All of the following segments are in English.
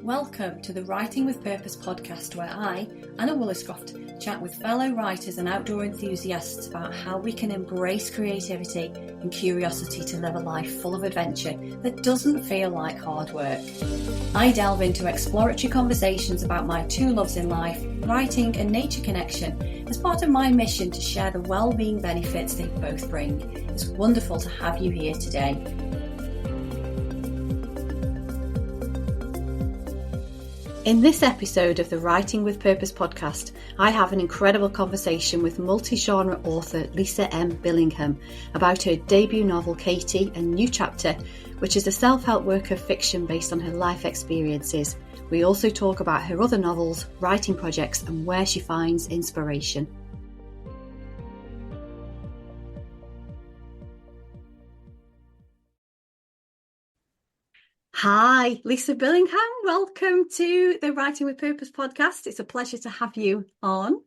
Welcome to the Writing with Purpose podcast, where I, Anna Woolliscroft, chat with fellow writers and outdoor enthusiasts about how we can embrace creativity and curiosity to live a life full of adventure that doesn't feel like hard work. I delve into exploratory conversations about my two loves in life, writing and nature connection, as part of my mission to share the well-being benefits they both bring. It's wonderful to have you here today. In this episode of the Writing with Purpose podcast, I have an incredible conversation with multi-genre author Lisa M Billingham about her debut novel Katie, a New Chapter, which is a self-help work of fiction based on her life experiences. We also talk about her other novels, writing projects, and where she finds inspiration. Hi, Lisa Billingham. Welcome to the Writing with Purpose podcast. It's a pleasure to have you on.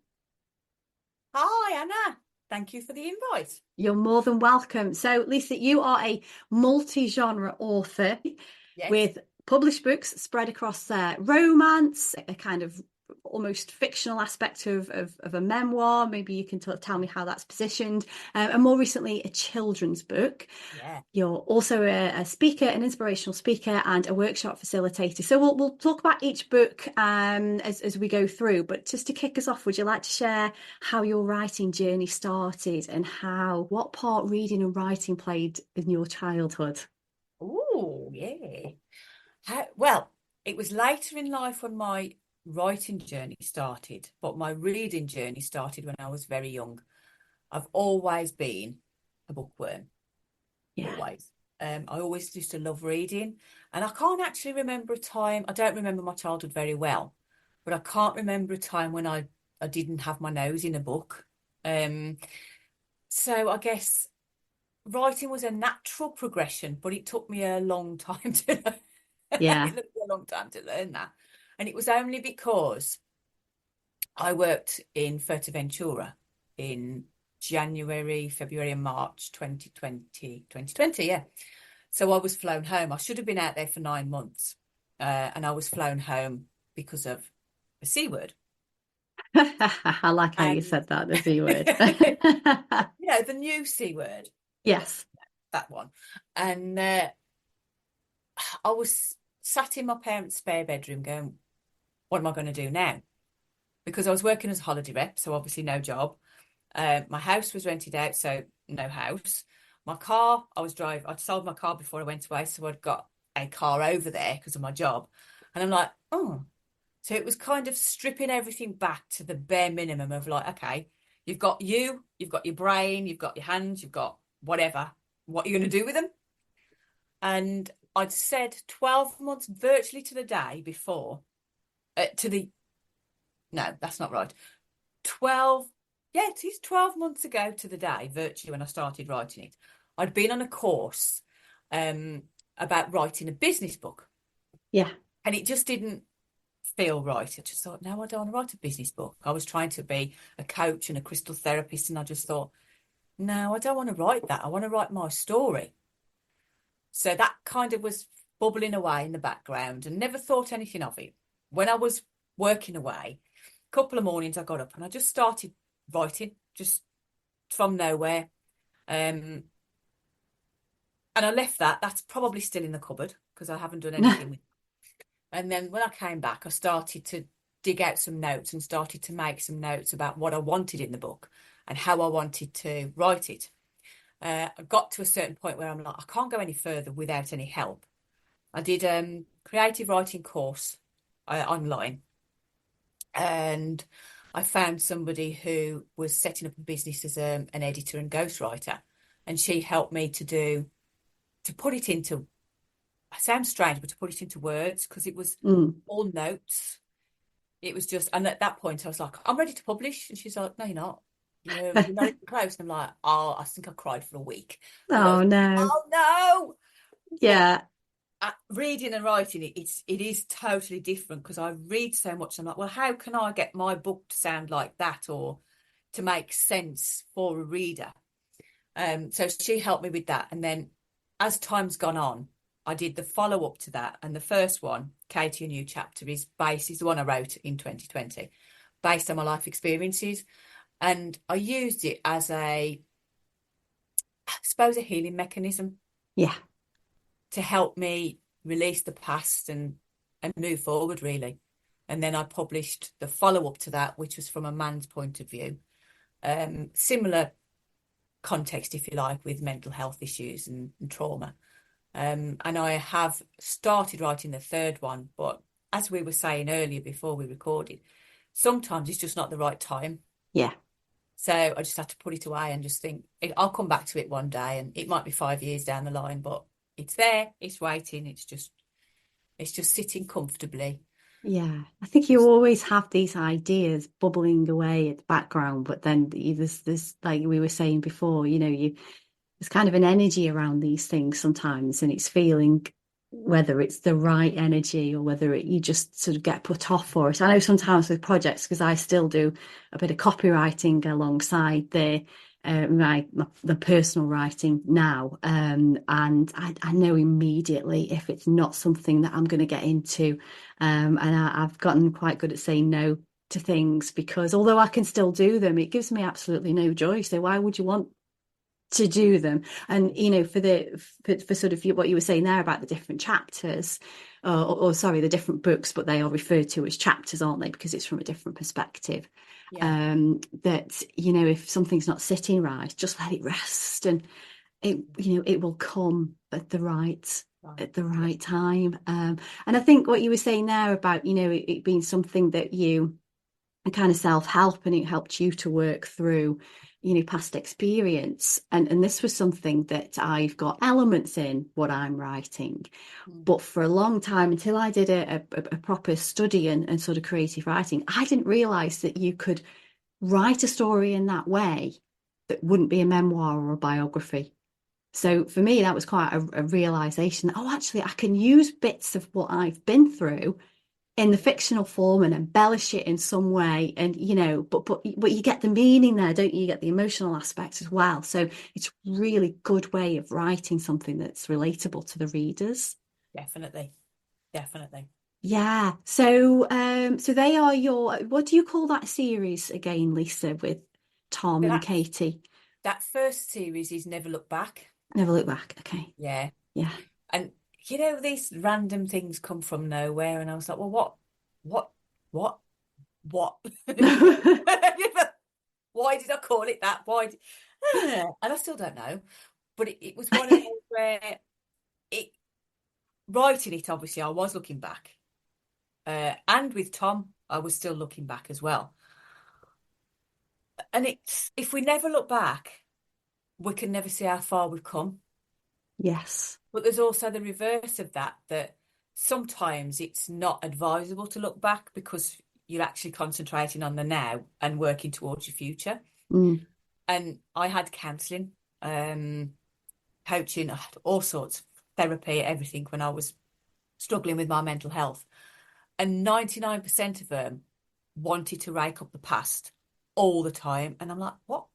Hi, Anna. Thank you for the invite. You're more than welcome. So, Lisa, you are a multi-genre author with published books spread across romance, a kind of almost fictional aspect of a memoir. Maybe you can tell me how that's positioned. And more recently, a children's book. Yeah. You're also a speaker, an inspirational speaker, and a workshop facilitator. So we'll talk about each book as we go through. But just to kick us off, would you like to share how your writing journey started and what part reading and writing played in your childhood? Oh, yeah. Well, it was later in life when my writing journey started, but my reading journey started when I was very young. I've always been a bookworm. Yeah. Always. I always used to love reading, and I can't actually remember a time. I don't remember my childhood very well, but I can't remember a time when I didn't have my nose in a book. So I guess writing was a natural progression, but it took me a long time to learn. Yeah. It took me a long time to learn that. And it was only because I worked in Fuerteventura in January, February and March 2020, yeah. So I was flown home. I should have been out there for 9 months. And I was flown home because of the C word. I like how you said that, the C word. The new C word. Yes. That one. And I was sat in my parents' spare bedroom going, what am I going to do now? Because I was working as a holiday rep, so obviously no job. My house was rented out, so no house. My car, I'd sold my car before I went away, so I'd got a car over there because of my job. And I'm like, oh. So it was kind of stripping everything back to the bare minimum of like, okay, you've got your brain, you've got your hands, you've got whatever. What are you going to do with them? And I'd said 12 months virtually to the day before, no, that's not right. 12 months ago to the day, virtually, when I started writing it. I'd been on a course about writing a business book. Yeah. And it just didn't feel right. I just thought, no, I don't want to write a business book. I was trying to be a coach and a crystal therapist, and I just thought, no, I don't want to write that. I want to write my story. So that kind of was bubbling away in the background and never thought anything of it. When I was working away, a couple of mornings I got up and I just started writing, just from nowhere. And I left that. That's probably still in the cupboard because I haven't done anything with it. And then when I came back, I started to dig out some notes and started to make some notes about what I wanted in the book and how I wanted to write it. I got to a certain point where I'm like, I can't go any further without any help. I did a creative writing course online, and I found somebody who was setting up a business as an editor and ghostwriter, and she helped me to put it into, it sounds strange, but to put it into words, because it was all notes. It was just, and at that point I was like, I'm ready to publish. And she's like, no, you're not. You're not even close. And I'm like, oh, I think I cried for a week. Oh, no. Oh, no. Yeah. Reading and writing, it is totally different, because I read so much. I'm like, well, how can I get my book to sound like that or to make sense for a reader? So she helped me with that. And then as time's gone on, I did the follow-up to that. And the first one, Katie, a New Chapter, is the one I wrote in 2020, based on my life experiences. And I used it as I suppose, a healing mechanism Yeah. to help me release the past and move forward, really. And then I published the follow-up to that, which was from a man's point of view. Similar context, if you like, with mental health issues and trauma. And I have started writing the third one, but as we were saying earlier before we recorded, sometimes it's just not the right time. Yeah. So I just have to put it away and just think I'll come back to it one day, and it might be 5 years down the line, but it's there, it's waiting, it's just sitting comfortably. Yeah, I think you always have these ideas bubbling away at the background, but then there's like we were saying before, there's kind of an energy around these things sometimes, and it's feeling whether it's the right energy or whether you just sort of get put off for it. I know sometimes with projects, because I still do a bit of copywriting alongside the personal writing now, and I know immediately if it's not something that I'm going to get into, and I've gotten quite good at saying no to things, because although I can still do them, it gives me absolutely no joy. So why would you want to do them? And for sort of what you were saying there about the different chapters, or sorry, the different books, but they are referred to as chapters, aren't they, because it's from a different perspective. Yeah. That if something's not sitting right, just let it rest, and it will come at the right time. And I think what you were saying there about it being something that you kind of self-help, and it helped you to work through past experience, and this was something that I've got elements in what I'm writing, but for a long time, until I did a proper study and sort of creative writing, I didn't realize that you could write a story in that way that wouldn't be a memoir or a biography. So for me, that was quite a realization that, actually I can use bits of what I've been through in the fictional form and embellish it in some way, and but you get the meaning there, don't you? You get the emotional aspect as well. So it's a really good way of writing something that's relatable to the readers. Definitely. Yeah. So so they are what do you call that series again, Lisa, with Tom and Katie? That first series is Never Look Back. Never Look Back. Okay. Yeah. Yeah. And these random things come from nowhere, and I was like, well, what? Why did I call it that? And I still don't know. But it was one of those where writing it, obviously, I was looking back. And with Tom, I was still looking back as well. And if we never look back, we can never see how far we've come. Yes. But there's also the reverse of that sometimes it's not advisable to look back, because you're actually concentrating on the now and working towards your future. And I had counselling, coaching, all sorts, therapy, everything when I was struggling with my mental health. And 99% of them wanted to rake up the past all the time. And I'm like, what?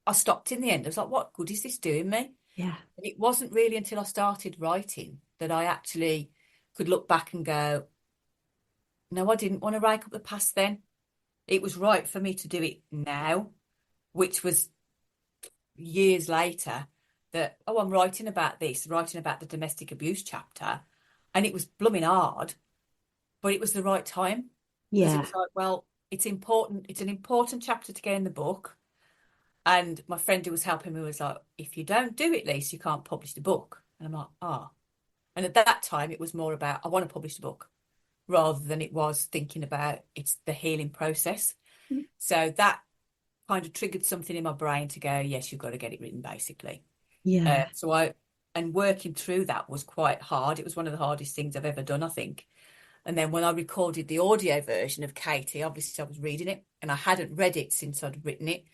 I stopped in the end. I was like, what good is this doing me? Yeah. And it wasn't really until I started writing that I actually could look back and go, no, I didn't want to rake up the past then. It was right for me to do it now, which was years later that, I'm writing about the domestic abuse chapter. And it was blooming hard, but it was the right time. Because it was like, well, it's important. It's an important chapter to get in the book. And my friend who was helping me was like, if you don't do it, Lisa, you can't publish the book. And I'm like, And at that time, it was more about, I want to publish the book, rather than it was thinking about it's the healing process. So that kind of triggered something in my brain to go, yes, you've got to get it written, basically. Yeah. And working through that was quite hard. It was one of the hardest things I've ever done, I think. And then when I recorded the audio version of Katie, obviously I was reading it, and I hadn't read it since I'd written it.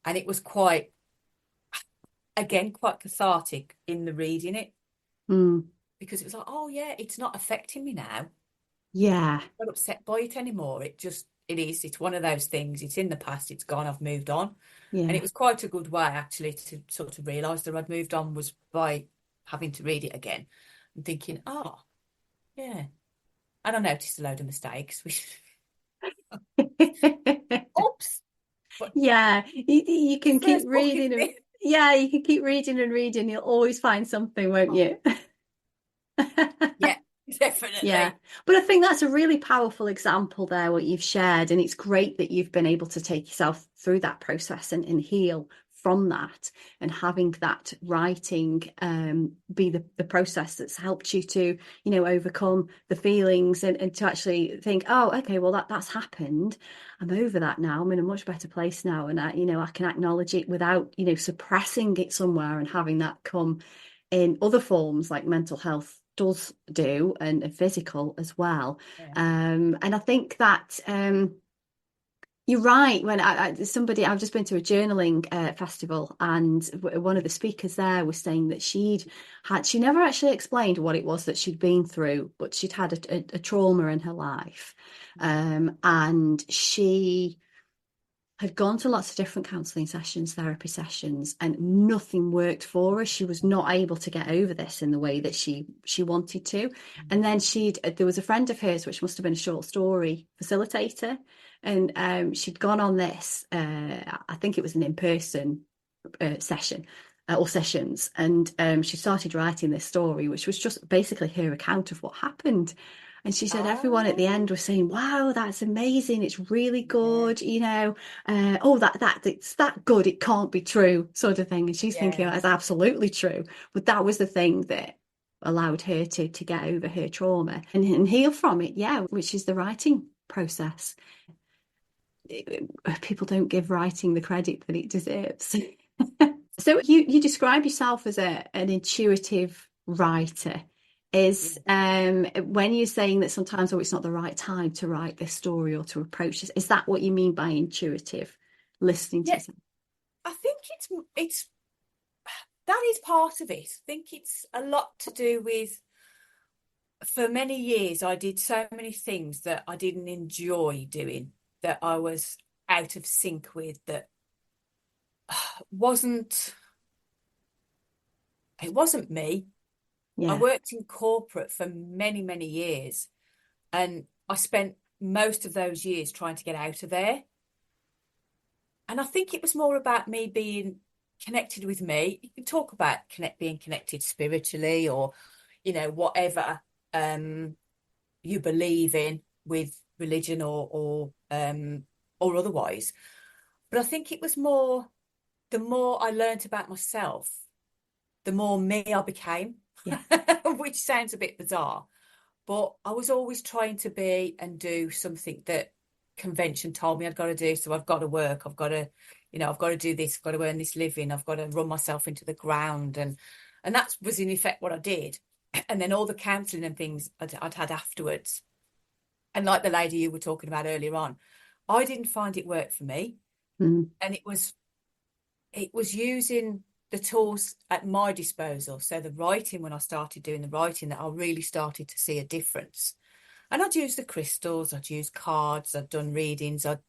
And it was quite cathartic in the reading it, because it was like, yeah, it's not affecting me now. Yeah. I'm not upset by it anymore. It's one of those things. It's in the past, it's gone, I've moved on. Yeah. And it was quite a good way, actually, to sort of realise that I'd moved on, was by having to read it again. and thinking, oh, yeah. And I noticed a load of mistakes, which, oops, but Yeah, you can keep first book, reading isn't and it? yeah, you can keep reading and reading. You'll always find something, won't you? Yeah, Yeah, definitely. but I think that's a really powerful example there, what you've shared. And it's great that you've been able to take yourself through that process and heal from that, and having that writing be the process that's helped you to, overcome the feelings, and to actually think, oh, okay, well that's happened. I'm over that now. I'm in a much better place now. And I can acknowledge it without, suppressing it somewhere and having that come in other forms like mental health does do, and physical as well. Yeah. And I think that you're right. When I've just been to a journaling festival, and one of the speakers there was saying that she never actually explained what it was that she'd been through, but she'd had a trauma in her life. And she had gone to lots of different counselling sessions, therapy sessions, and nothing worked for her. She was not able to get over this in the way that she wanted to. And then there was a friend of hers, which must have been a short story facilitator, and she'd gone on this. I think it was an in-person session. Or sessions, and she started writing this story, which was just basically her account of what happened. And she said everyone at the Oh, end was saying, "Wow, that's amazing! It's really yeah, good, oh, that it's that good, it can't be true," sort of thing. And she's thinking, yeah. oh, that's absolutely true. But that was the thing that allowed her to get over her trauma and heal from it. Yeah, which is the writing process. People don't give writing the credit that it deserves. So you describe yourself as an intuitive writer. Yeah. Is when you're saying that sometimes, oh, it's not the right time to write this story or to approach this, is that what you mean by intuitive? Listening to Yeah, yourself. I think it's that is part of it. I think it's a lot to do with, for many years I did so many things that I didn't enjoy doing, that I was out of sync with, that wasn't it wasn't me. I Yeah. worked in corporate for many, many years, and I spent most of those years trying to get out of there. And I think it was more about me being connected with me. You can talk about being connected spiritually, or, whatever you believe in with religion, or otherwise. But I think it was more, the more I learned about myself, the more me I became, Yeah. which sounds a bit bizarre. But I was always trying to be and do something that convention told me I'd got to do. So I've got to work. I've got to do this. I've got to earn this living. I've got to run myself into the ground. And that was in effect what I did. And then all the counselling and things I'd had afterwards. And like the lady you were talking about earlier on, I didn't find it worked for me. Mm. And it was using the tools at my disposal. So the writing, when I started doing the writing, that I really started to see a difference. And I'd use the crystals, I'd use cards, I'd done readings, I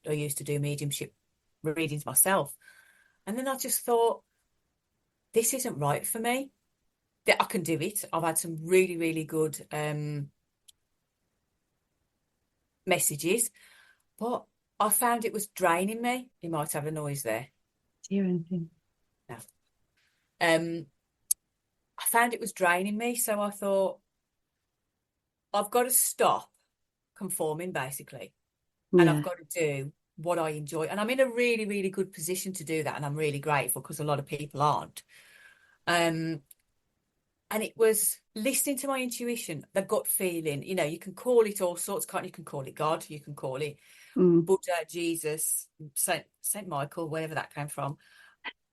used to do mediumship readings myself. And then I just thought, this isn't right for me. That I can do it. I've had some really, really good messages, but I found it was draining me. You might have a noise there. Do you hear anything? No. Um, I found it was draining me, so I thought, I've got to stop conforming, basically, and I've Yeah. got to do what I enjoy. And I'm in a really, really good position to do that, and I'm really grateful, because a lot of people aren't. And it was listening to my intuition, the gut feeling. You can call it all sorts, can't you? You can call it God, you can call it Mm. Buddha, Jesus, Saint Michael, wherever that came from,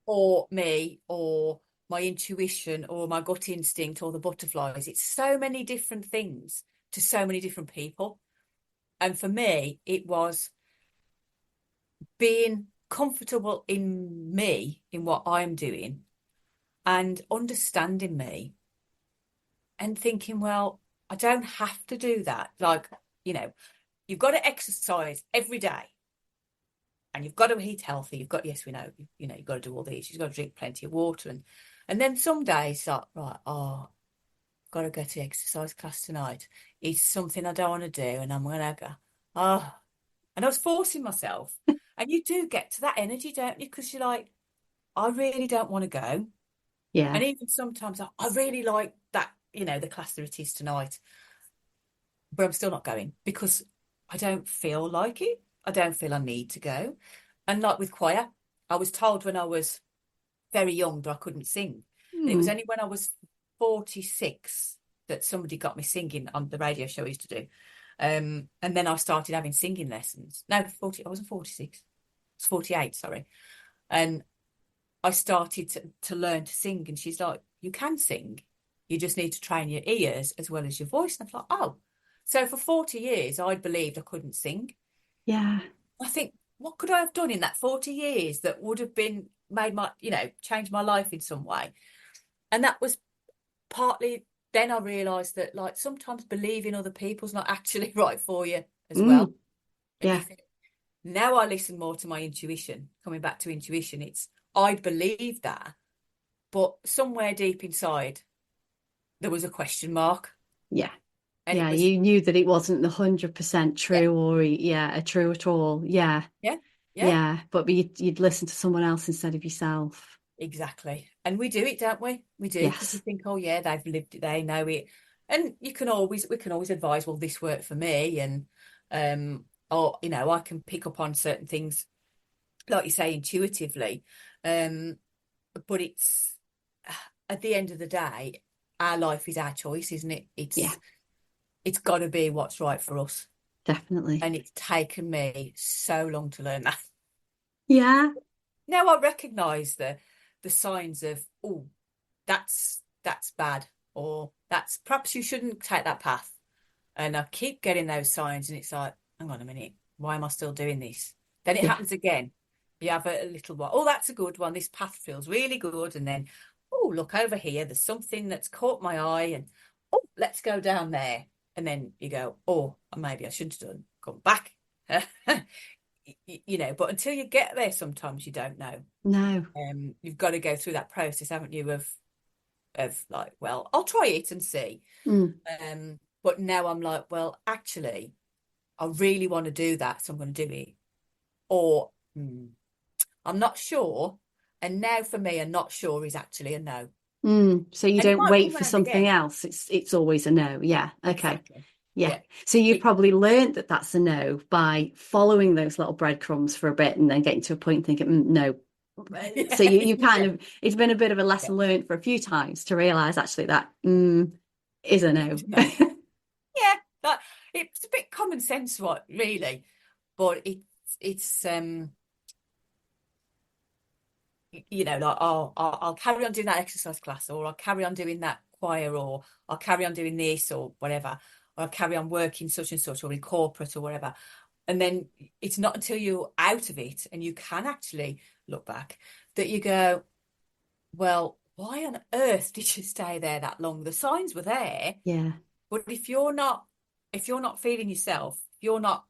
or me, or my intuition, or my gut instinct, or the butterflies. It's so many different things to so many different people. And for me, it was being comfortable in me, in what I'm doing, and understanding me, and thinking, well, I don't have to do that. Like, you know, you've got to exercise every day, and you've got to eat healthy. Yes, we know, you've got to do all these. You've got to drink plenty of water. And then some days, like, right, oh, got to go to exercise class tonight. It's something I don't want to do. And I'm going to go, oh. And I was forcing myself. And you do get to that energy, don't you? Because you're like, I really don't want to go. Yeah. And even sometimes I really like that, the class that it is tonight. But I'm still not going because I don't feel like it. I don't feel I need to go. And like with choir, I was told when I was very young that I couldn't sing. And it was only when I was 46 that somebody got me singing on the radio show I used to do. And then I started having singing lessons. No, 40, I wasn't 46. I was 48, sorry. And I started to learn to sing. And she's like, you can sing. You just need to train your ears as well as your voice. And I thought, oh. So for 40 years, I'd believed I couldn't sing. Yeah. I think, what could I have done in that 40 years that would have been made my, changed my life in some way? And that was partly, then I realised that like sometimes believing other people's not actually right for you as well. And Yeah. you think, now I listen more to my intuition, coming back to intuition, it's, I believed that, but somewhere deep inside, there was a question mark. Yeah. And yeah, it was, you knew that it wasn't 100% true true at all. Yeah. yeah. Yeah. But you'd listen to someone else instead of yourself. Exactly. And we do it, don't we? We do, because we Yes. think, oh yeah, they've lived it, they know it. And we can always advise, well, this worked for me. And or I can pick up on certain things, like you say, intuitively. But it's at the end of the day, our life is our choice, isn't it? Yeah, It's gotta be what's right for us. definitely. And it's taken me so long to learn that. Yeah. Now I recognise the signs of, oh, that's bad, or that's, perhaps you shouldn't take that path. And I keep getting those signs, and it's like, hang on a minute, why am I still doing this? Then it Yeah. happens again. You have a little while, oh, that's a good one, this path feels really good. And then, oh, look over here, there's something that's caught my eye, and oh, let's go down there. And then you go, oh, maybe I shouldn't have done, come back. But until you get there, sometimes you don't know. No. You've got to go through that process, haven't you, of like, well, I'll try it and see. But now I'm like, well, actually, I really want to do that, so I'm going to do it. Or I'm not sure. And now for me, a not sure is actually a no. So you And it don't might wait come for round something again. else. It's always a no. Yeah. Okay. Exactly. Yeah. So you've probably learned that that's a no by following those little breadcrumbs for a bit and then getting to a point thinking, no. So you kind of, it's been a bit of a lesson learned for a few times to realise actually that is a no. Yeah, it's a bit common sense, what really, but it's like, oh, I'll carry on doing that exercise class, or I'll carry on doing that choir, or I'll carry on doing this or whatever, or I'll carry on working such and such, or in corporate or whatever. And then it's not until you're out of it and you can actually look back that you go, well, why on earth did you stay there that long? The signs were there. Yeah. But if you're not feeling yourself, if you're not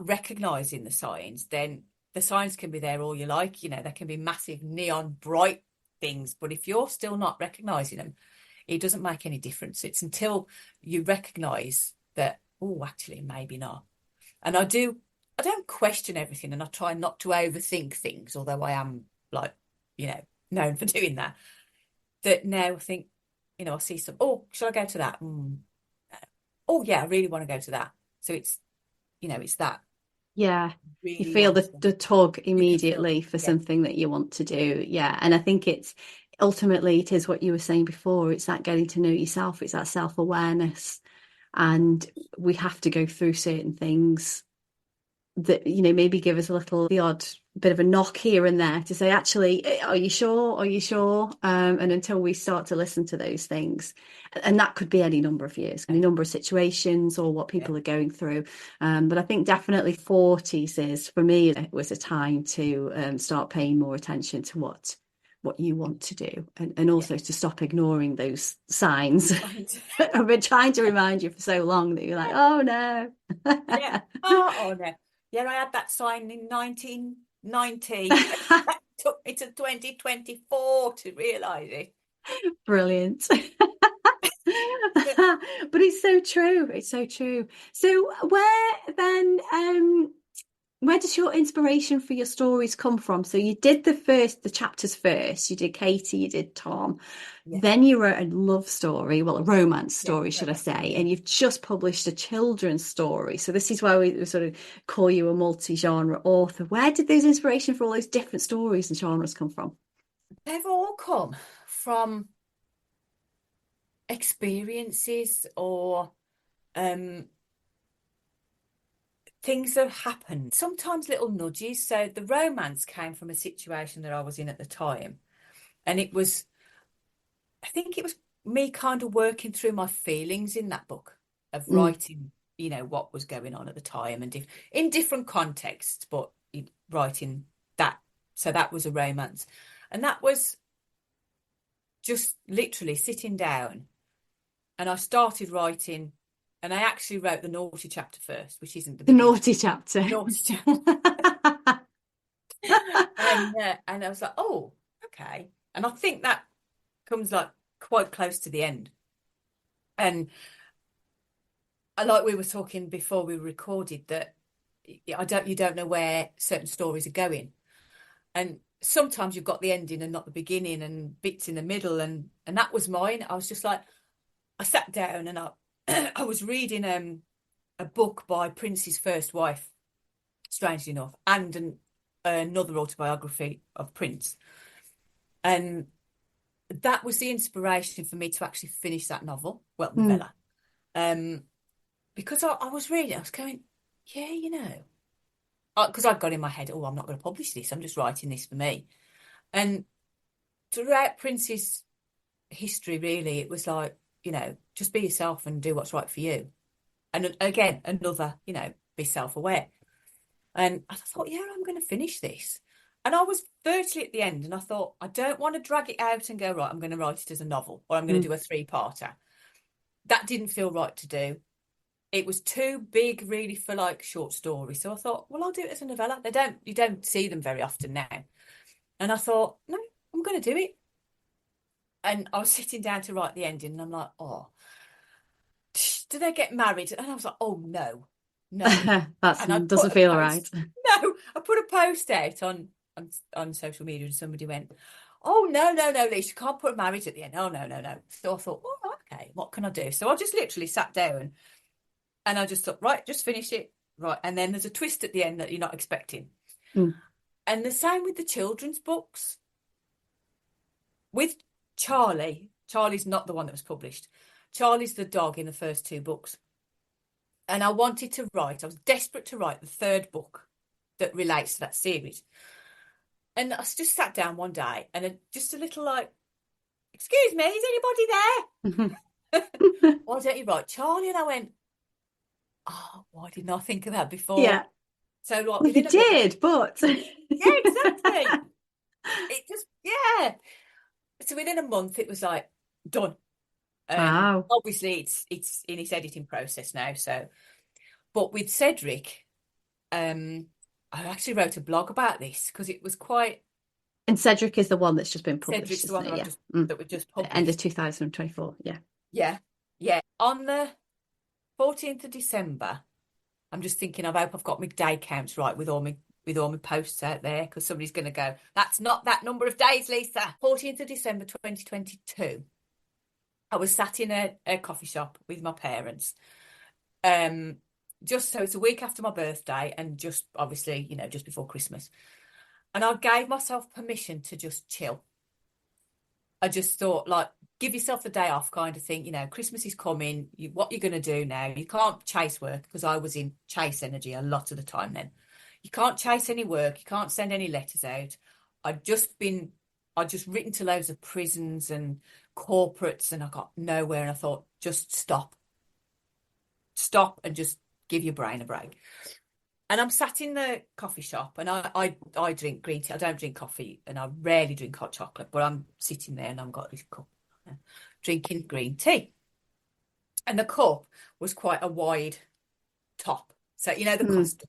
recognizing the signs, then the signs can be there all you like. There can be massive neon bright things, but if you're still not recognizing them, it doesn't make any difference. It's until you recognize that, oh, actually, maybe not. And I don't question everything, and I try not to overthink things, although I am, like, known for doing that. That now I think, I see some, oh, shall I go to that? Oh, yeah, I really want to go to that. So it's that. Yeah. Really You feel the tug immediately for something that you want to do. Yeah. And I think it's ultimately, it is what you were saying before. It's that getting to know yourself. It's that self-awareness. And we have to go through certain things that, maybe give us the odd bit of a knock here and there to say, actually, are you sure? Are you sure? And until we start to listen to those things, and that could be any number of years, any number of situations or what people are going through. But I think definitely 40s for me, it was a time to start paying more attention to what you want to do, and also to stop ignoring those signs. I've been trying to remind you for so long that you're like, oh no. Yeah. Oh no. Yeah, I had that sign in 1990. It took me to 2024 to realise it. Brilliant. But it's so true. It's so true. So where does your inspiration for your stories come from? So you did the chapters first. You did Katie, you did Tom. Yeah. Then you wrote a love story, well, a romance story, should I romance say? story, yeah. And you've just published a children's story. So this is why we sort of call you a multi-genre author. Where did those inspiration for all those different stories and genres come from? They've all come from experiences or things that have happened. Sometimes little nudges. So the romance came from a situation that I was in at the time. And I think it was me kind of working through my feelings in that book of writing, what was going on at the time and in different contexts, but writing that. So that was a romance. And that was just literally sitting down, and I started writing, and I actually wrote the naughty chapter first, which isn't the beginning. Naughty chapter. Naughty chapter. And I was like, oh, okay. And I think that comes like quite close to the end. And like we were talking before we recorded, that you don't know where certain stories are going. And sometimes you've got the ending and not the beginning and bits in the middle. And that was mine. I was just like, I sat down and I was reading a book by Prince's first wife, strangely enough, and another autobiography of Prince. And that was the inspiration for me to actually finish that novella. Because I was reading, I was going, yeah, because I'd got in my head, oh, I'm not going to publish this. I'm just writing this for me. And throughout Prince's history, really, it was like, just be yourself and do what's right for you. And again, another, be self-aware. And I thought, yeah, I'm going to finish this. And I was virtually at the end, and I thought, I don't want to drag it out and go, right, I'm going to write it as a novel, or I'm going to do a 3-parter. That didn't feel right to do. It was too big, really, for like short stories. So I thought, well, I'll do it as a novella. You don't see them very often now. And I thought, no, I'm going to do it. And I was sitting down to write the ending, and I'm like, oh, do they get married? And I was like, oh, no. That And doesn't feel right. No, I put a post out on social media, and somebody went, oh, no, Lisa, you can't put marriage at the end. Oh, no. So I thought, oh, okay, what can I do? So I just literally sat down and I just thought, right, just finish it. Right. And then there's a twist at the end that you're not expecting. And the same with the children's books. With Charlie's not the one that was published. Charlie's the dog in the first 2 books. And I was desperate to write the 3rd book that relates to that series. And I just sat down one day and just a little like, excuse me, is anybody there? Why don't you write Charlie? And I went, oh, why didn't I think of that before? Yeah. So like, well, you did, but yeah, exactly. It just, yeah. So within a month, it was like done. Wow. Obviously, it's in its editing process now. So, but with Sedrick, I actually wrote a blog about this because it was quite. And Sedrick is the one that's just been published. Sedrick's the one that we just published. End of 2024. Yeah. Yeah. On the 14th of December, I'm just thinking, I hope I've got my day counts right with all my posts out there, because somebody's going to go, that's not that number of days, Lisa. 14th of December 2022. I was sat in a coffee shop with my parents. Just so it's a week after my birthday, and just obviously, just before Christmas. And I gave myself permission to just chill. I just thought, like, give yourself the day off kind of thing. Christmas is coming. What you're going to do now? You can't chase work, because I was in chase energy a lot of the time then. You can't chase any work. You can't send any letters out. I'd just written to loads of prisons and corporates, and I got nowhere. And I thought, just stop and just give your brain a break. And I'm sat in the coffee shop, and I drink green tea. I don't drink coffee, and I rarely drink hot chocolate, but I'm sitting there and I've got this cup drinking green tea. And the cup was quite a wide top. So, the cost.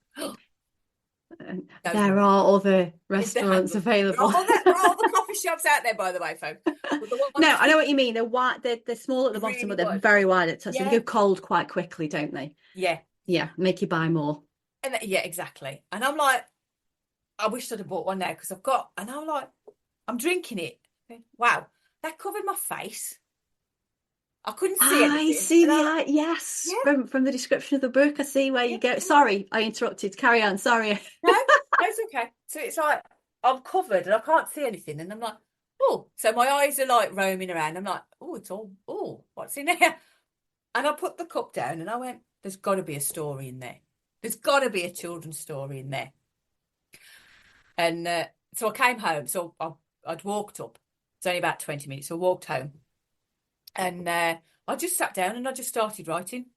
There are other restaurants available. There are other coffee nice shops out there, by the way, folks. But the No, ones I know what you mean. They're wide, they're small at the bottom, really but they're was. very wide at the top. So Yeah. they go cold quite quickly, don't they? Yeah. Yeah, make you buy more. And yeah, exactly. And I'm like, I wish I'd have bought one now because I've got, and I'm like, I'm drinking it. Wow, that covered my face. I couldn't see I anything. see And the eye. Yes, yeah, from the description of the book, I see where you yeah. go. Sorry, I interrupted. Carry on. Sorry. No, it's okay. So it's like I'm covered and I can't see anything, and I'm like, oh, so my eyes are like roaming around. I'm like, oh, it's all, oh, what's in there? And I put the cup down and I went, there's got to be a story in there. There's got to be a children's story in there. And so I came home. So I'd walked up. It's only about 20 minutes. So I walked home. And I just sat down and I just started writing.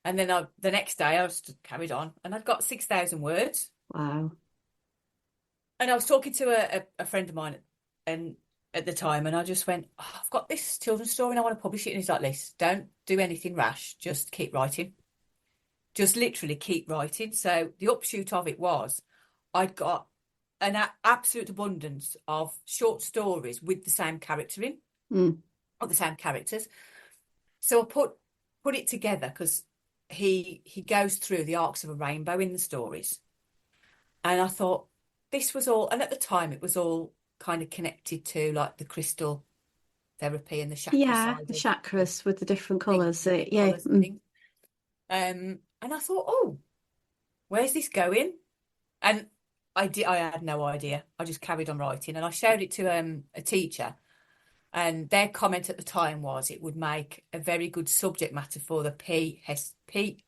And then the next day I just carried on. And I'd got 6,000 words. Wow. And I was talking to a friend of mine and at the time. And I just went, oh, I've got this children's story and I want to publish it. And he's like, Liz, don't do anything rash. Just keep writing. Just literally keep writing. So the upshoot of it was I'd got an absolute abundance of short stories with the same character in, or the same characters. So I put it together because he goes through the arcs of a rainbow in the stories. And I thought this was all, and at the time it was all kind of connected to like the crystal therapy and the chakra side. The chakras with the different colours. Colours and I thought, oh, where's this going? And I had no idea. I just carried on writing and I showed it to a teacher, and their comment at the time was it would make a very good subject matter for the PHSE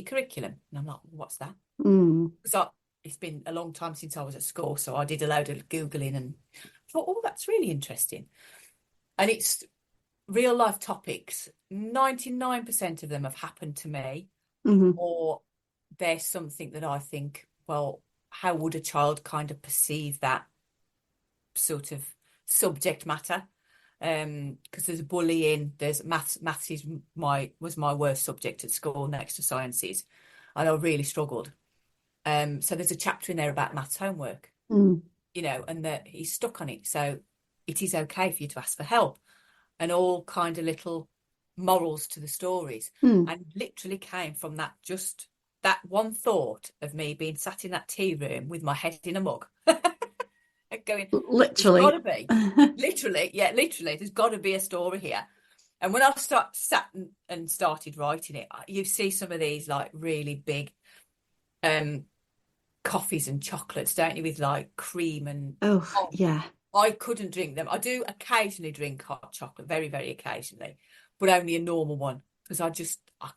curriculum. And I'm like, what's that? Because it's been a long time since I was at school, so I did a load of Googling and thought, oh, that's really interesting. And it's real life topics. 99% of them have happened to me, or there's something that I think, well, how would a child kind of perceive that sort of subject matter? Because there's bullying, there's maths was my worst subject at school next to sciences, and I really struggled. So there's a chapter in there about maths homework, and that he's stuck on it. So it is okay for you to ask for help, and all kind of little morals to the stories, and literally came from that, just that one thought of me being sat in that tea room with my head in a mug going, literally, there's got to be literally there's got to be a story here. And when I sat and started writing it, you see some of these like really big coffees and chocolates, don't you, with like cream and yeah, I couldn't drink them. I do occasionally drink hot chocolate, very very occasionally, but only a normal one, because I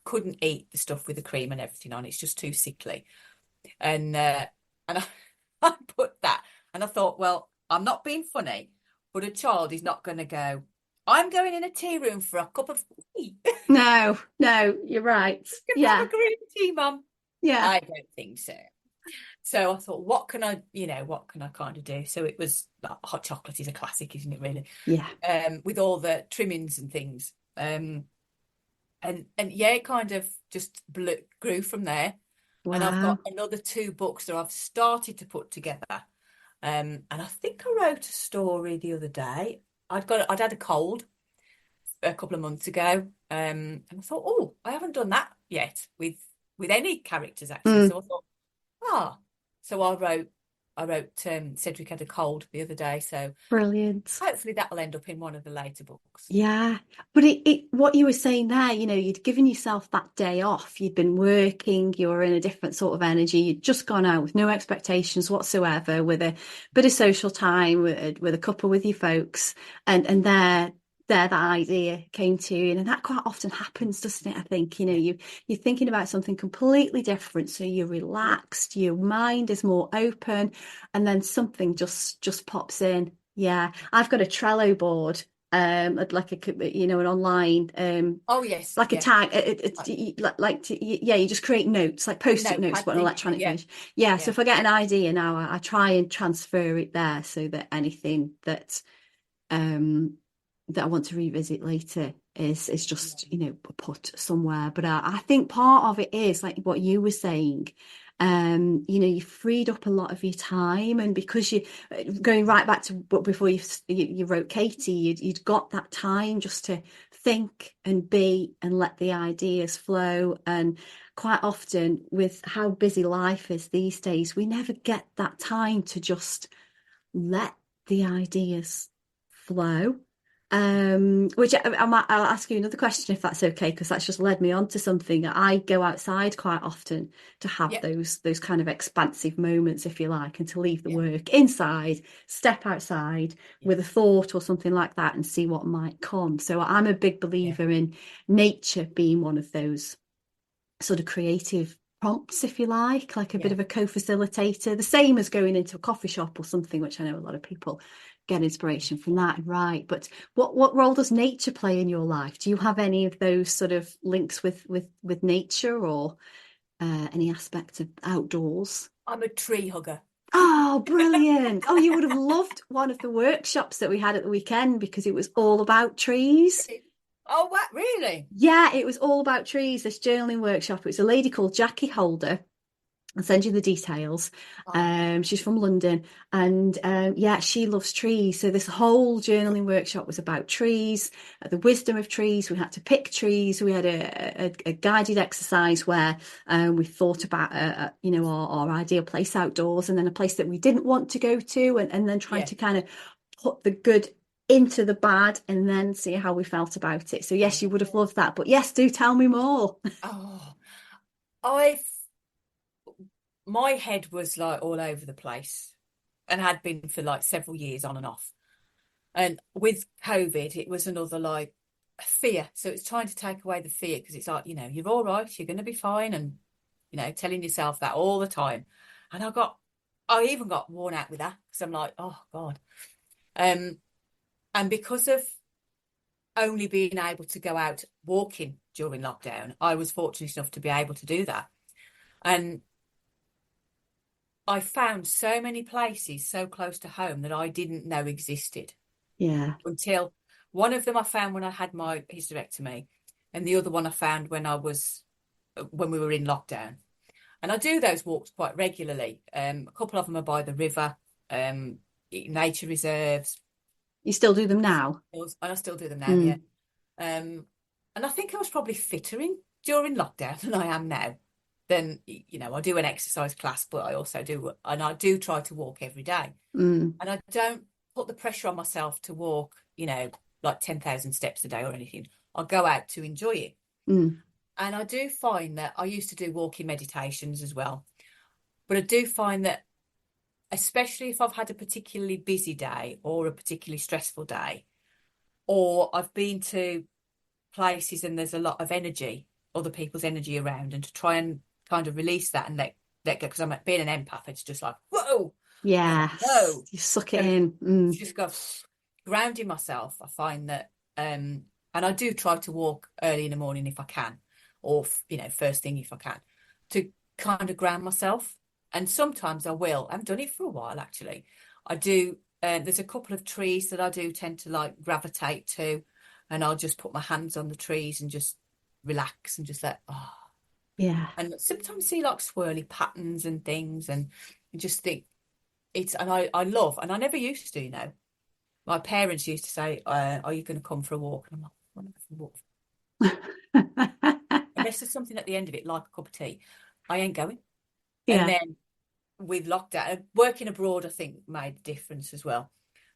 couldn't eat the stuff with the cream and everything on. It's just too sickly. And I put that, and I thought, well, I'm not being funny, but a child is not going to go, I'm going in a tea room for a cup of tea. No, you're right. Have a green tea, Mum. Yeah, I don't think so. So I thought, what can I kind of do? So it was like, hot chocolate is a classic, isn't it, really? Yeah. With all the trimmings and things. And yeah, it kind of just grew from there. Wow. And I've got another 2 books that I've started to put together. And I think I wrote a story the other day. I'd had a cold a couple of months ago. And I thought, oh, I haven't done that yet with any characters, actually. So I thought, so I wrote Sedrick had a cold the other day. So brilliant. Hopefully that'll end up in one of the later books. Yeah. But it what you were saying there, you'd given yourself that day off. You'd been working, you were in a different sort of energy. You'd just gone out with no expectations whatsoever, with a bit of social time, with a couple with your folks. And there that idea came to you, and that quite often happens, doesn't it? I think you're thinking about something completely different, so you're relaxed, your mind is more open, and then something just pops in. Yeah, I've got a Trello board, like an online, oh yes, like a tag. You just create notes, like post-it notes, but an electronic version. Yeah. So if I get an idea now, I try and transfer it there, so that anything that I want to revisit later is just put somewhere. But I think part of it is like what you were saying, You freed up a lot of your time, and because you going right back to before you wrote Katie, you'd got that time just to think and be and let the ideas flow. And quite often, with how busy life is these days, we never get that time to just let the ideas flow. Which I'll ask you another question if that's okay, because that's just led me on to something. I go outside quite often to have those kind of expansive moments, if you like, and to leave the work inside, step outside with a thought or something like that and see what might come. So I'm a big believer in nature being one of those sort of creative prompts, if you like a bit of a co-facilitator, the same as going into a coffee shop or something, which I know a lot of people get inspiration from that, right? But what role does nature play in your life? Do you have any of those sort of links with nature, or any aspect of outdoors? I'm a tree hugger. Oh, brilliant. Oh, you would have loved one of the workshops that we had at the weekend, because it was all about trees. Oh, what? Really? Yeah, it was all about trees, this journaling workshop. It was a lady called Jackie Holder. I'll send you the details. She's from London, and she loves trees. So this whole journaling workshop was about trees, the wisdom of trees. We had to pick trees. We had a guided exercise where we thought about our ideal place outdoors, and then a place that we didn't want to go to, and then trying to kind of put the good into the bad and then see how we felt about it. So yes, you would have loved that. But yes, do tell me more. My head was like all over the place, and had been for like several years on and off. And with COVID, it was another like fear. So it's trying to take away the fear, because it's like, you're all right, you're going to be fine. And, telling yourself that all the time. And I even got worn out with that, because I'm like, oh God. And because of only being able to go out walking during lockdown, I was fortunate enough to be able to do that. And I found so many places so close to home that I didn't know existed. Yeah. Until one of them I found when I had my hysterectomy, and the other one I found when we were in lockdown. And I do those walks quite regularly. A couple of them are by the river, nature reserves. You still do them now? And I still do them now, yeah. And I think I was probably fitter during lockdown than I am now. Then, I do an exercise class, but I also I do try to walk every day. And I don't put the pressure on myself to walk, like 10,000 steps a day or anything. I'll go out to enjoy it. And I do find that I used to do walking meditations as well. But I do find that, especially if I've had a particularly busy day or a particularly stressful day, or I've been to places and there's a lot of energy, other people's energy around, and to try and kind of release that and let go, because I'm being an empath, it's just like, whoa, yes, no, you suck it in. Just go grounding myself. I find that, and I do try to walk early in the morning if I can, or first thing if I can, to kind of ground myself. And sometimes I will. I haven't done it for a while, actually. I do. There's a couple of trees that I do tend to like gravitate to, and I'll just put my hands on the trees and just relax and just yeah. And sometimes see like swirly patterns and things, and just think and I love, and I never used to, my parents used to say, are you going to come for a walk? And I'm like, I want to go for a walk. Unless there's something at the end of it, like a cup of tea, I ain't going. Yeah. And then with lockdown, working abroad, I think made a difference as well.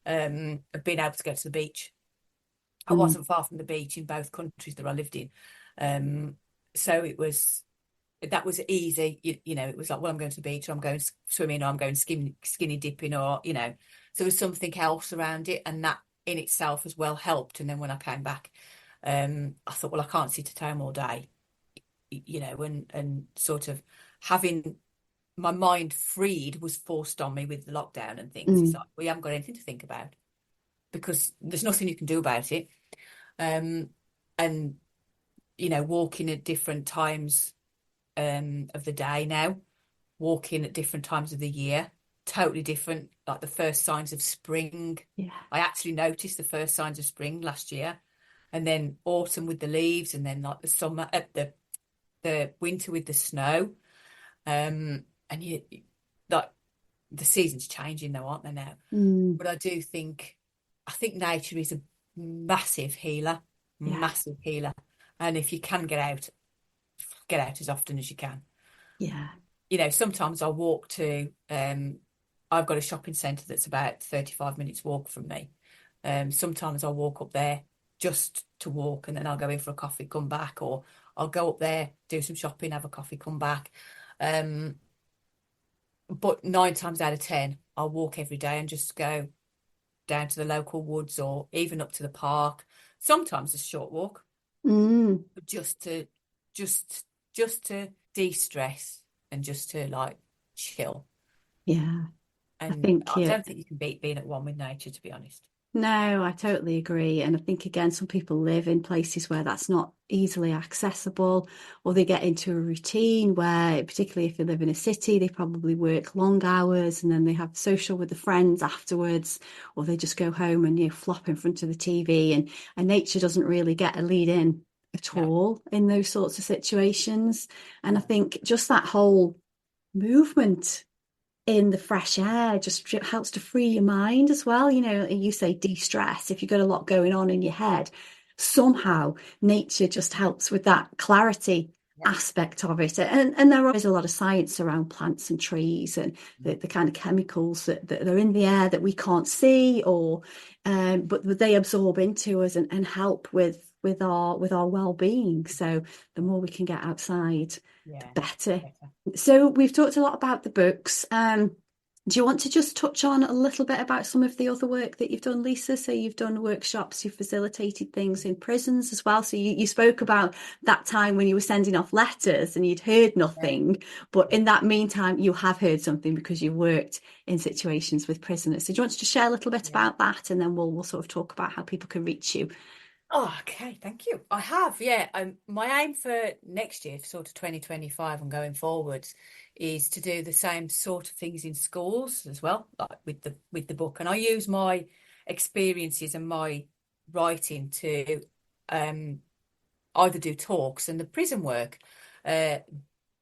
Being able to go to the beach. I wasn't far from the beach in both countries that I lived in. So that was easy. It was like, well, I'm going to the beach, or I'm going swimming, or I'm going skinny dipping, or, so there was something else around it. And that in itself as well helped. And then when I came back, I thought, well, I can't sit at home all day, and sort of having my mind freed was forced on me with the lockdown and things. It's like, we haven't got anything to think about, because there's nothing you can do about it. And, walking at different times of the day now, walking at different times of the year, totally different. Like the first signs of spring. Yeah. I actually noticed the first signs of spring last year, and then autumn with the leaves, and then like the summer, the winter with the snow. and like the season's changing though, aren't they now? But I think nature is a massive healer, Yeah. massive healer. And if you can get out as often as you can. Yeah. Sometimes I walk to, I've got a shopping centre that's about 35 minutes walk from me. Sometimes I'll walk up there just to walk, and then I'll go in for a coffee, come back, or I'll go up there, do some shopping, have a coffee, come back. But 9 times out of 10, I'll walk every day and just go down to the local woods or even up to the park. Sometimes a short walk, Mm. but just to de-stress and just to like chill. Yeah. I And think I don't think you can beat being at one with nature, to be honest. no, I totally agree. And I think, again, some people live in places where that's not easily accessible, or they get into a routine where, particularly if they live in a city, they probably work long hours and then they have social with the friends afterwards, or they just go home and, flop in front of the TV, and nature doesn't really get a lead in at No, all in those sorts of situations. And I no. think just that whole movement in the fresh air just helps to free your mind as well. You say de-stress. If you've got a lot going on in your head, somehow nature just helps with that clarity Yeah. aspect of it. And there is a lot of science around plants and trees and the kind of chemicals that are in the air that we can't see, or but they absorb into us and help with our well-being. So the more we can get outside, the Yeah, better. better. So we've talked a lot about the books. Do you want to just touch on a little bit about some of the other work that you've done, Lisa? So you've done workshops, you've facilitated things in prisons as well. So you spoke about that time when you were sending off letters and you'd heard Yeah, nothing, but yeah, in that meantime, you have heard something because you worked in situations with prisoners. So do you want to just share a little bit yeah. about that, and then we'll sort of talk about how people can reach you? Oh, okay, thank you. I have, yeah. My aim for next year, sort of 2025 and going forwards, is to do the same sort of things in schools as well, like with the book. And I use my experiences and my writing to either do talks and the prison work. Uh,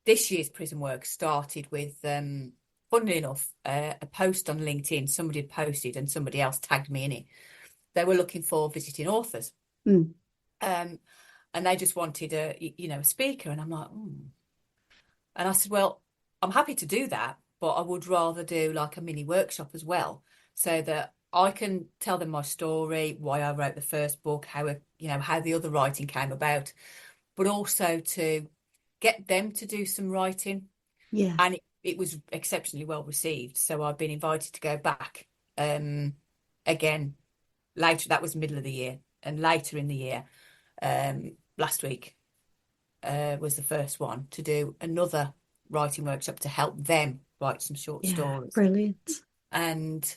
this year's prison work started with, funnily enough, a post on LinkedIn. Somebody had posted and somebody else tagged me in it. They were looking for visiting authors. Mm. Um, and they just wanted a speaker. And I'm like, And I said, well, I'm happy to do that, but I would rather do like a mini workshop as well, so that I can tell them my story, why I wrote the first book, how the other writing came about, but also to get them to do some writing. Yeah. And it was exceptionally well received. So I've been invited to go back again later. That was middle of the year, and later in the year, last week was the first one to do another writing workshop to help them write some short Yeah. stories. Brilliant. And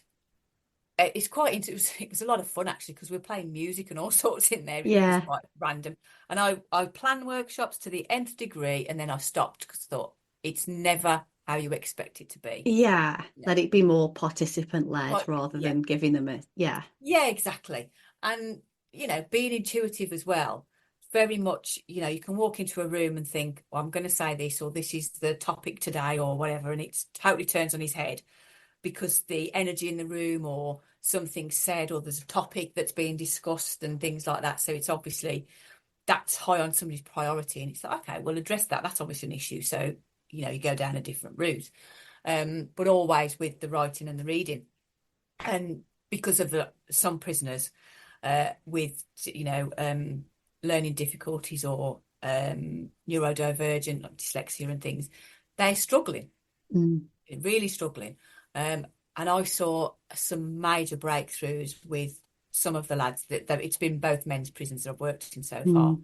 it's it was a lot of fun actually, because we're playing music and all sorts in there. It was Yeah. quite random. And I plan workshops to the nth degree, and then I stopped because I thought it's never how you expect it to be. Yeah. Yeah. Let it be more participant led But rather yeah, than giving them a, yeah. yeah, exactly. And, being intuitive as well, very much, you can walk into a room and think, well, I'm going to say this, or this is the topic today, or whatever. And it totally turns on his head because the energy in the room, or something said, or there's a topic that's being discussed and things like that. So it's obviously that's high on somebody's priority. And it's like, okay, we'll address that. That's obviously an issue. So, you go down a different route. But always with the writing and the reading. And because of some prisoners with learning difficulties, or neurodivergent, like dyslexia and things, they're struggling, Mm. really struggling. And I saw some major breakthroughs with some of the lads that it's been both men's prisons that I've worked in so far, Mm.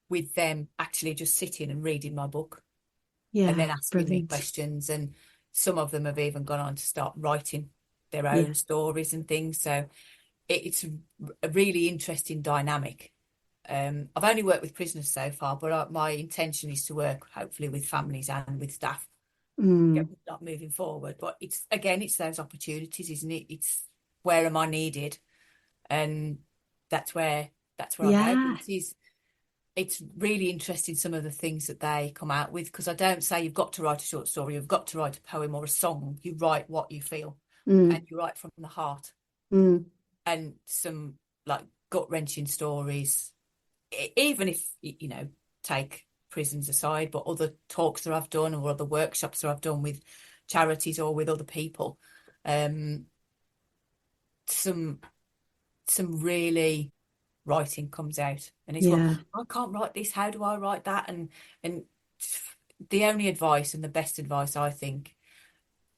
with them actually just sitting and reading my book and Yeah. then asking me Brilliant. questions. And some of them have even gone on to start writing their Yeah. own stories and things. So it's a really interesting dynamic. I've only worked with prisoners so far, but my intention is to work hopefully with families and with staff, Mm. not moving forward. But it's those opportunities, isn't it? It's where am I needed, and that's where I go. But Yeah. it is. it's really interesting, some of the things that they come out with, because I don't say you've got to write a short story, you've got to write a poem or a song. You write what you feel, and you write from the heart. And some like gut-wrenching stories, even if, take prisons aside, but other talks that I've done or other workshops that I've done with charities or with other people, some really writing comes out, and it's, well, I can't write this, how do I write that? And the only advice, and the best advice, I think,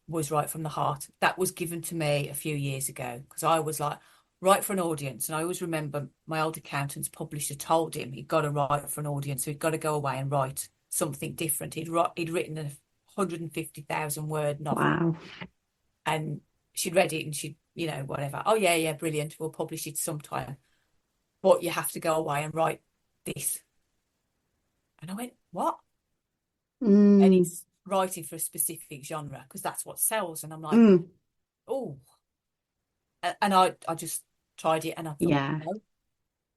was write from the heart. That was given to me a few years ago, because I was like, write for an audience. And I always remember my old accountant's publisher told him he'd got to write for an audience, so he'd got to go away and write something different. He'd written a 150,000 word novel. Wow. And she'd read it and she'd, whatever. Oh, yeah, brilliant. We'll publish it sometime. But you have to go away and write this. And I went, what? And it's writing for a specific genre, because that's what sells. And I'm like, oh. And I just tried it, and I thought, no.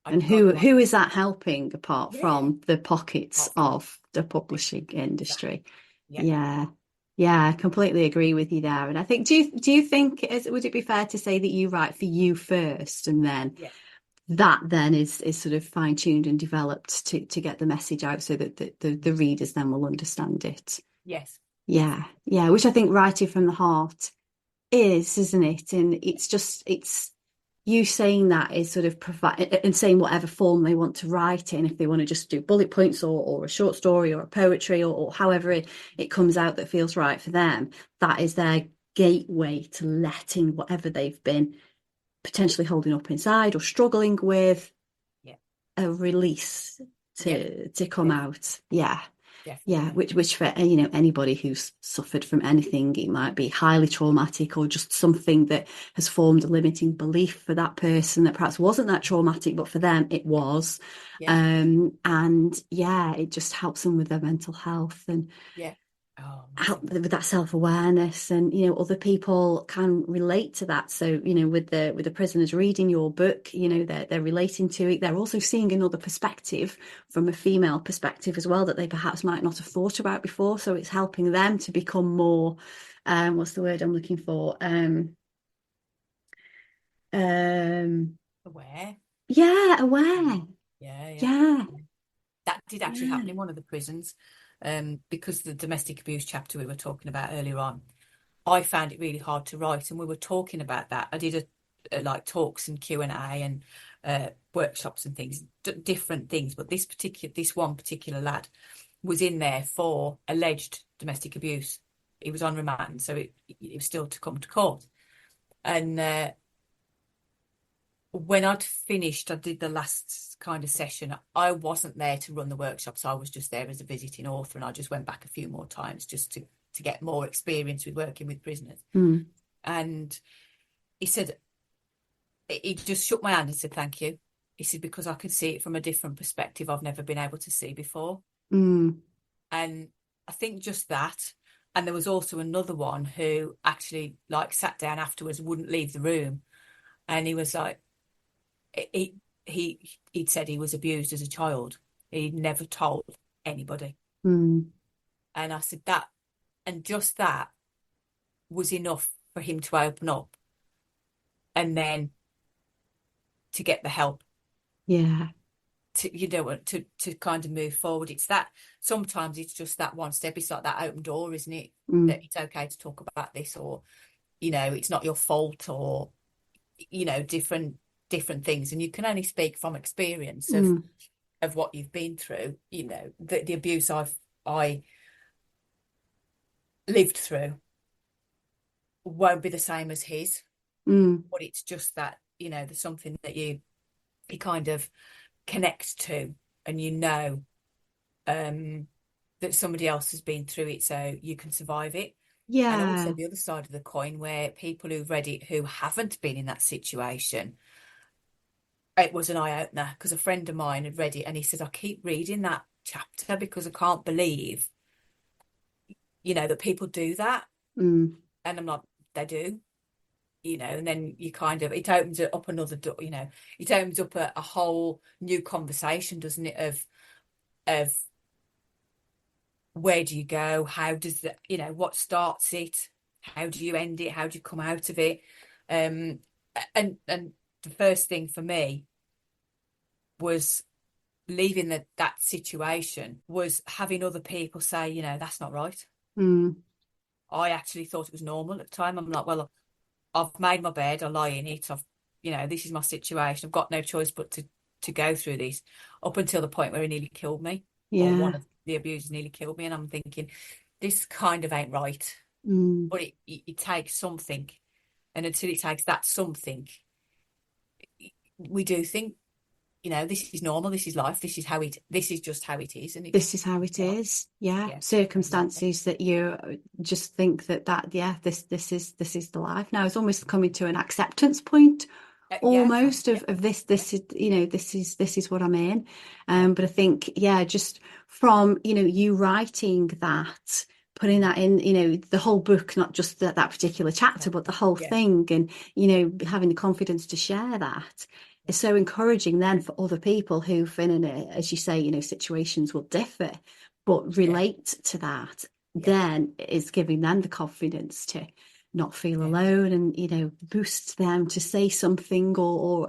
And who is that helping, apart from the pockets of the publishing industry? Yeah. I completely agree with you there. And I think, do you think, would it be fair to say that you write for you first, and then that then is sort of fine-tuned and developed to get the message out, so that the readers then will understand it? Yes. Yeah, which I think writing from the heart is, isn't it? And it's you saying that is sort of provide, and saying whatever form they want to write in, if they want to just do bullet points or a short story or a poetry or however it comes out that feels right for them. That is their gateway to letting whatever they've been potentially holding up inside or struggling with a release to come out. Which for anybody who's suffered from anything, it might be highly traumatic, or just something that has formed a limiting belief for that person that perhaps wasn't that traumatic, but for them it was. And it just helps them with their mental health, and help with that self-awareness. And other people can relate to that. So with the prisoners reading your book, they're relating to it. They're also seeing another perspective, from a female perspective as well, that they perhaps might not have thought about before. So it's helping them to become more what's the word I'm looking for? Aware. Aware. That did actually happen in one of the prisons. Because the domestic abuse chapter we were talking about earlier on, I found it really hard to write, and we were talking about that. I did a like talks and Q&A and workshops and things, different things. But this one particular lad was in there for alleged domestic abuse. He was on remand, so it was still to come to court. And when I'd finished, I did the last kind of session. I wasn't there to run the workshops. I was just there as a visiting author, and I just went back a few more times just to get more experience with working with prisoners. And he said, he just shook my hand and said, thank you. He said, because I could see it from a different perspective I've never been able to see before. And I think just that. And there was also another one who actually sat down afterwards, wouldn't leave the room. And he was like, he'd said he was abused as a child. He'd never told anybody. And I said that, and just that was enough for him to open up, and then to get the help. To kind of move forward. It's that, sometimes it's just that one step. It's like that open door, isn't it? That it's okay to talk about this, or it's not your fault, or different things. And you can only speak from experience of what you've been through. The abuse I lived through won't be the same as his. But it's just that there's something that you kind of connect to, and that somebody else has been through it, so you can survive it. And also the other side of the coin, where people who've read it who haven't been in that situation, it was an eye-opener, because a friend of mine had read it, and he said, I keep reading that chapter because I can't believe that people do that. And I'm like, they do. And then you kind of, it opens up another door, it opens up a whole new conversation, doesn't it, of of where do you go? How does that, what starts it? How do you end it? How do you come out of it? And the first thing for me was leaving that situation, was having other people say, that's not right. I actually thought it was normal at the time. I'm like, well, I've made my bed, I lie in it, this is my situation. I've got no choice but to go through this, up until the point where he nearly killed me. Or one of the abusers nearly killed me. And I'm thinking, this kind of ain't right. But it takes something. And until it takes that something, we do think, this is normal, this is life, this is just how it is. And this is how it is. Yeah. Circumstances that you just think that this is the life. Now it's almost coming to an acceptance point almost of this is, this is what I'm in. But I think, just from, you writing that, putting that in, the whole book, not just that particular chapter, but the whole thing, and, having the confidence to share that is so encouraging then for other people who've been in as you say, situations will differ, but relate to that, then it's giving them the confidence to not feel alone, and, boost them to say something or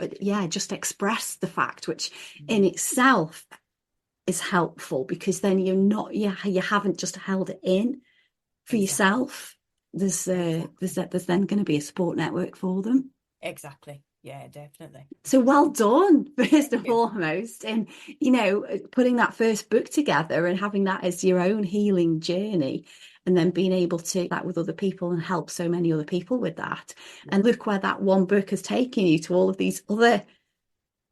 just express the fact, which in itself is helpful, because then you haven't just held it in for yourself. There's then going to be a support network for them. Exactly. Yeah, definitely. So well done, first and foremost, and putting that first book together and having that as your own healing journey, and then being able to that with other people and help so many other people with that. And look where that one book has taken you, to all of these other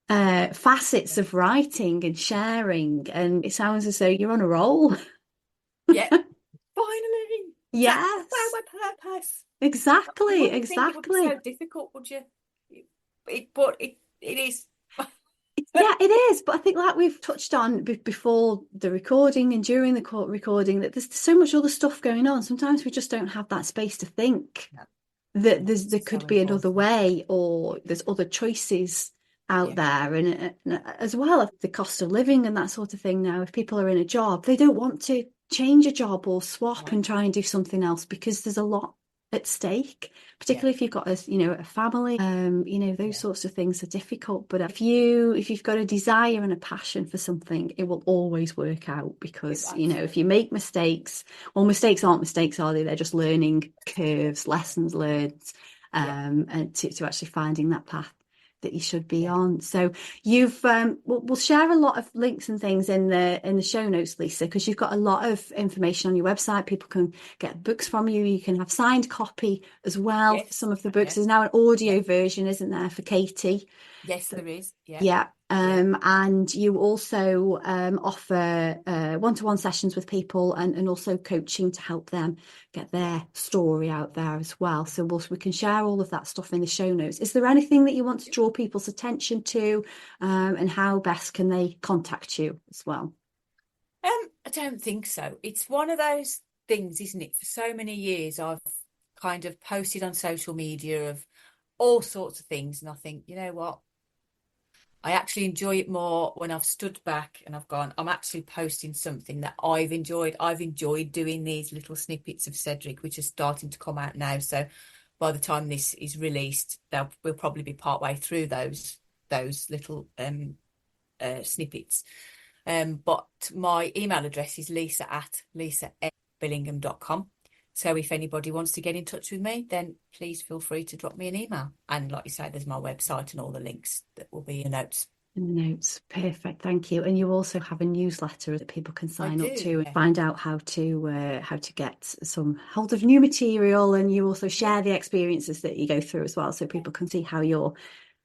facets of writing and sharing, and it sounds as though you're on a roll. Yeah, finally. Yes. That's my purpose. Exactly. Think it would be so difficult, would you? But it is. Yeah, it is. But I think, like we've touched on before the recording and during the recording, that there's so much other stuff going on. Sometimes we just don't have that space to think that there could be another way, or there's other choices out there. And as well, the cost of living and that sort of thing. Now, if people are in a job, they don't want to change a job or swap and try and do something else, because there's a lot at stake, particularly if you've got a family. Those sorts of things are difficult, but if you've got a desire and a passion for something, it will always work out, because if you make mistakes, well, mistakes aren't mistakes, are they? They're just learning curves, lessons learned, and to actually finding that path that you should be on. So you've we'll share a lot of links and things in the show notes, Lisa, because you've got a lot of information on your website. People can get books from you. You can have signed copy as well for some of the books. There's now an audio version, isn't there, for Katie? Yes, there is. And you also offer one-to-one sessions with people, and also coaching to help them get their story out there as well. So we can share all of that stuff in the show notes. Is there anything that you want to draw people's attention to, and how best can they contact you as well? I don't think so. It's one of those things, isn't it? For so many years, I've kind of posted on social media of all sorts of things, and I think, you know what? I actually enjoy it more when I've stood back and I've gone, I'm actually posting something that I've enjoyed. I've enjoyed doing these little snippets of Sedrick, which are starting to come out now. So by the time this is released, we'll probably be partway through those little snippets. But my email address is lisa@lisambillingham.com. So if anybody wants to get in touch with me, then please feel free to drop me an email. And like you say, there's my website and all the links that will be in the notes. Perfect, thank you. And you also have a newsletter that people can sign up to and find out how to get some hold of new material, and you also share the experiences that you go through as well, so people can see how you're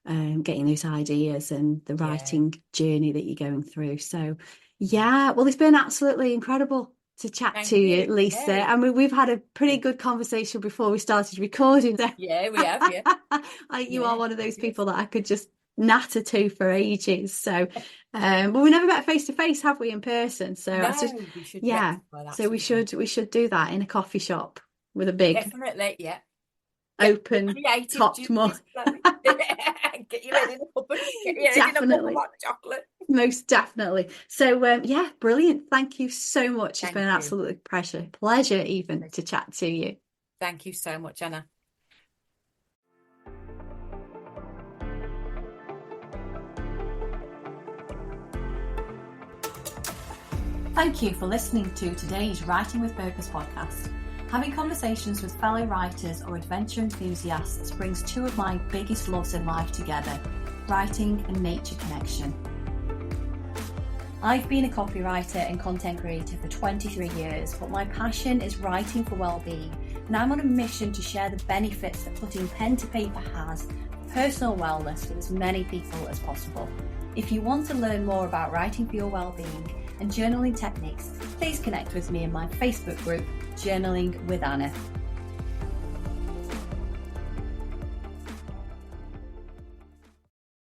getting those ideas and the writing journey that you're going through. So well, it's been absolutely incredible to chat to you, Lisa. I mean, we've had a pretty good conversation before we started recording. So yeah, we have. You are one of those people that I could just natter to for ages. So but we never met face to face, have we, in person? So no, we should so we should do that in a coffee shop with a big definitely open topped mug. Get your head in a cup of hot chocolate. Most definitely. So yeah, brilliant. Thank you so much. It's been an absolute pleasure even to chat to you. Thank you so much, Anna. Thank you for listening to today's Writing with Purpose podcast. Having conversations with fellow writers or adventure enthusiasts brings two of my biggest loves in life together, writing and nature connection. I've been a copywriter and content creator for 23 years, but my passion is writing for well-being, and I'm on a mission to share the benefits that putting pen to paper has for personal wellness with as many people as possible. If you want to learn more about writing for your well-being and journaling techniques, please connect with me in my Facebook group, Journaling with Anna.